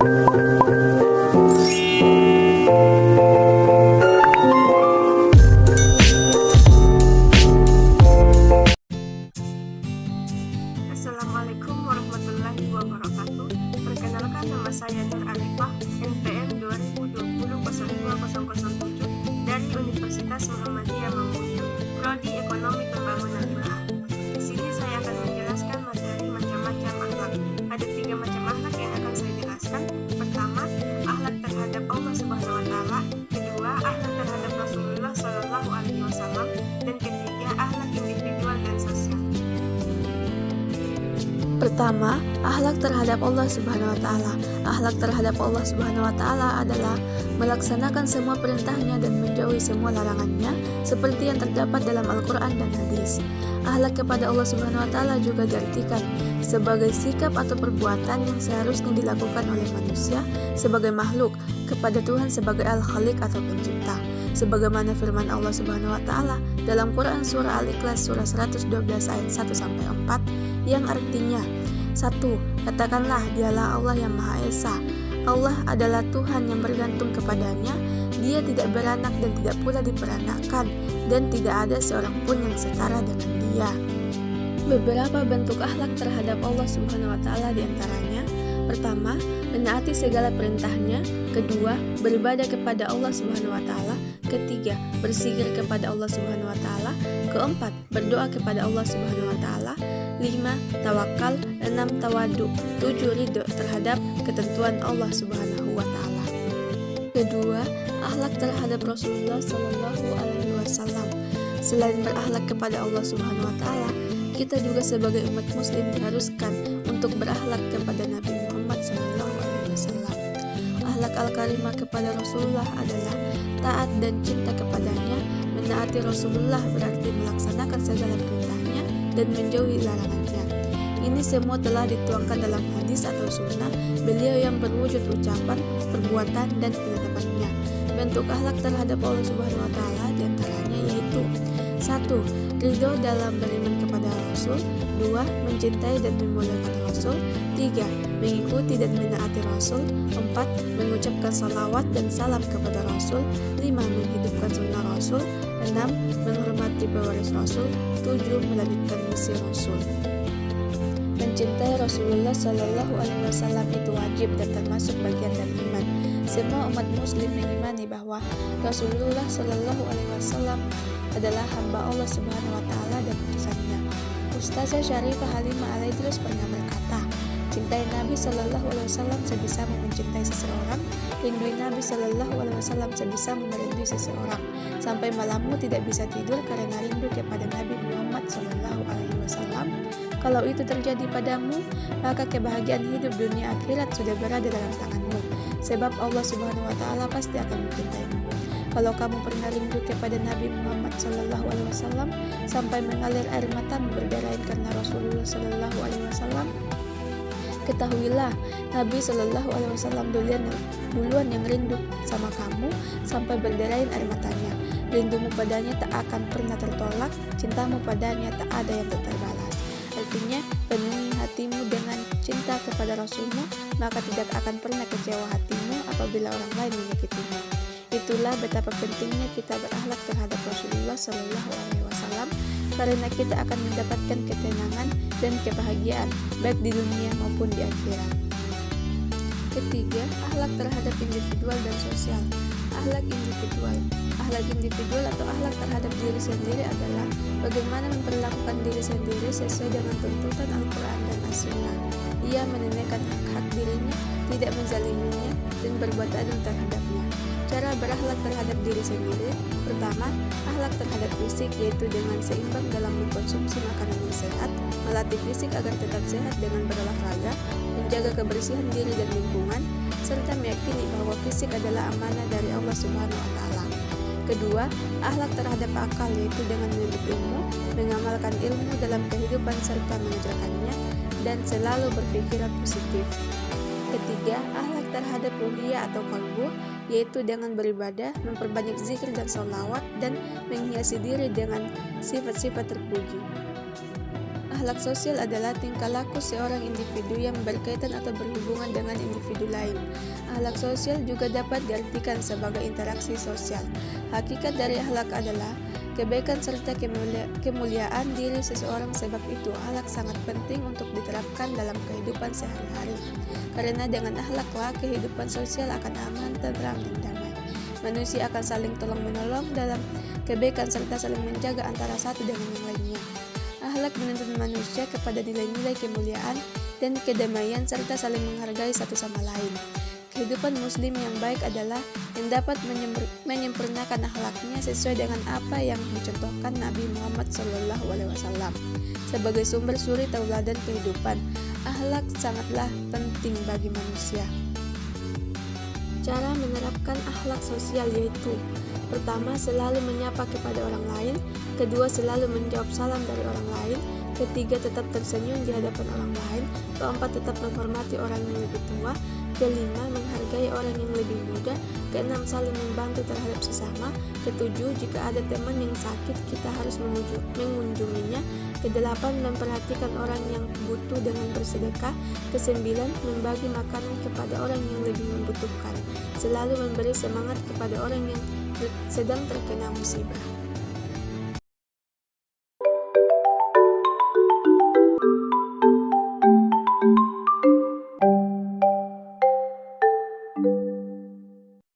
Assalamualaikum warahmatullahi wabarakatuh. Perkenalkan, nama saya Nur Alifah, NPM 2020-02-007 dari Universitas Muhammadiyah Mangunkusumo, Prodi Ekonomi Pembangunan Daerah. Di sini saya akan menjelaskan materi macam-macam akhlak. Ada 3 macam akhlak yang akan saya jelaskan. Pertama, akhlak terhadap Allah Subhanahu wa taala. Kedua, akhlak terhadap Rasulullah Shallallahu alaihi wasallam, dan ketiga, akhlak individual dan sosial. Pertama, akhlak terhadap Allah Subhanahu wa taala. Akhlak terhadap Allah Subhanahu wa taala adalah melaksanakan semua perintahnya dan menjauhi semua larangannya seperti yang terdapat dalam Al-Qur'an dan hadis. Akhlak kepada Allah Subhanahu wa taala juga diartikan sebagai sikap atau perbuatan yang seharusnya dilakukan oleh manusia sebagai makhluk kepada Tuhan sebagai Al-Khaliq atau pencipta. Sebagaimana firman Allah Subhanahu wa taala dalam Quran surah Al-Ikhlas surah 112 ayat 1 sampai 4 yang artinya 1. Katakanlah dialah Allah yang Maha Esa. Allah adalah Tuhan yang bergantung kepadanya. Dia tidak beranak dan tidak pula diperanakkan, dan tidak ada seorang pun yang setara dengan Dia. Beberapa bentuk akhlak terhadap Allah Subhanahu wa taala diantaranya: pertama, menaati segala perintahnya. Kedua, beribadah kepada Allah Subhanahu wa taala. Ketiga, berzikir kepada Allah Subhanahu wa taala. Keempat, berdoa kepada Allah Subhanahu wa taala. 5. Tawakal. 6. Tawadu. 7. Ridho terhadap ketentuan Allah Subhanahu wa taala. Kedua, akhlak terhadap Rasulullah Shallallahu alaihi wasallam. Selain berakhlak kepada Allah Subhanahu wa taala, kita juga sebagai umat muslim diharuskan untuk berakhlak kepada Nabi Muhammad Shallallahu alaihi wasallam. Akhlak al-karimah kepada Rasulullah adalah taat dan cinta kepadanya. Menaati Rasulullah berarti melaksanakan segala perintahnya dan menjauhi larangannya. Ini semua telah dituangkan dalam hadis atau sunnah beliau yang berwujud ucapan, perbuatan, dan penetapannya. Bentuk akhlak terhadap Allah Subhanahu wa taala diantaranya yaitu 1. Ridho dalam beriman kepada Rasul. 2. Mencintai dan memuliakan Rasul. 3. Mengikuti dan menaati Rasul. 4. Mengucapkan salawat dan salam kepada Rasul. 5. Menghidupkan sunnah Rasul. 6. Menghormati pewaris Rasul. 7. Melanjutkan misi Rasul. Mencintai Rasulullah Shallallahu alaihi wasallam itu wajib dan termasuk bagian dari iman. Semua umat muslim mengimani bahwa Rasulullah Shallallahu alaihi wasallam adalah hamba Allah Subhanahu wa taala dan utusannya. Ustazah Syarifah Halimah Al-Idrus pernah berkata, cintai Nabi Shallallahu alaihi wasallam sebisamu mencintai seseorang, rindui Nabi Shallallahu alaihi wasallam sebisamu merindui seseorang, sampai malammu tidak bisa tidur karena rindu kepada Nabi Muhammad Shallallahu alaihi wasallam. Kalau itu terjadi padamu, maka kebahagiaan hidup dunia akhirat sudah berada dalam tanganmu, sebab Allah Subhanahu wa taala pasti akan mencintaimu. Kalau kamu pernah rindu kepada Nabi Muhammad Shallallahu alaihi wasallam sampai mengalir air matamu berderain karena Rasulullah Shallallahu alaihi wasallam, ketahuilah Nabi Shallallahu alaihi wasallam duluan yang rindu sama kamu sampai berderain air matanya. Rindumu padanya tak akan pernah tertolak, cintamu padanya tak ada yang tak terbalas. Artinya, penuhi hatimu dengan cinta kepada Rasulmu, maka tidak akan pernah kecewa hatimu apabila orang lain menyakitimu. Itulah betapa pentingnya kita berakhlak terhadap Rasulullah Shallallahu alaihi wasallam, karena kita akan mendapatkan ketenangan dan kebahagiaan baik di dunia maupun di akhirat. Ketiga, akhlak terhadap individual dan sosial. Akhlak individual. Akhlak individual atau akhlak terhadap diri sendiri adalah bagaimana memperlakukan diri sendiri sesuai dengan tuntutan Al-Quran dan As-Sunnah. Ia menunaikan hak-hak dirinya, tidak menzaliminya, dan berbuat adil terhadapnya. Cara berakhlak terhadap diri sendiri: pertama, akhlak terhadap fisik, yaitu dengan seimbang dalam mengkonsumsi makanan yang sehat, melatih fisik agar tetap sehat dengan berolahraga, menjaga kebersihan diri dan lingkungan, serta meyakini bahwa fisik adalah amanah dari Allah Subhanahu wa taala. Kedua, akhlak terhadap akal, yaitu dengan menuntut ilmu, mengamalkan ilmu dalam kehidupan serta mengajarkannya, dan selalu berpikiran positif. Ketiga, akhlak terhadap ruhiyah atau qalbu, yaitu dengan beribadah, memperbanyak zikir dan sholawat, dan menghiasi diri dengan sifat-sifat terpuji. Akhlak sosial adalah tingkah laku seorang individu yang berkaitan atau berhubungan dengan individu lain. Akhlak sosial juga dapat diartikan sebagai interaksi sosial. Hakikat dari akhlak adalah kebaikan serta kemuliaan diri seseorang, sebab itu akhlak sangat penting untuk diterapkan dalam kehidupan sehari-hari. Karena dengan akhlaklah kehidupan sosial akan aman, tentram, dan damai. Manusia akan saling tolong-menolong dalam kebaikan serta saling menjaga antara satu dengan yang lainnya. Akhlak menuntun manusia kepada nilai-nilai kemuliaan dan kedamaian serta saling menghargai satu sama lain. Kehidupan muslim yang baik adalah yang dapat menyempurnakan akhlaknya sesuai dengan apa yang dicontohkan Nabi Muhammad SAW sebagai sumber suri tauladan kehidupan. Akhlak sangatlah penting bagi manusia. Cara menerapkan akhlak sosial yaitu: pertama, selalu menyapa kepada orang lain. Kedua, selalu menjawab salam dari orang lain. Ketiga, tetap tersenyum di hadapan orang lain. Keempat, tetap menghormati orang yang lebih tua. Kelima, menghargai orang yang lebih muda. Keenam, saling membantu terhadap sesama. Ketujuh, jika ada teman yang sakit, kita harus mengunjunginya. Kedelapan, memperhatikan orang yang butuh dengan bersedekah. Kesembilan, membagi makanan kepada orang yang lebih membutuhkan. Selalu memberi semangat kepada orang yang sedang terkena musibah.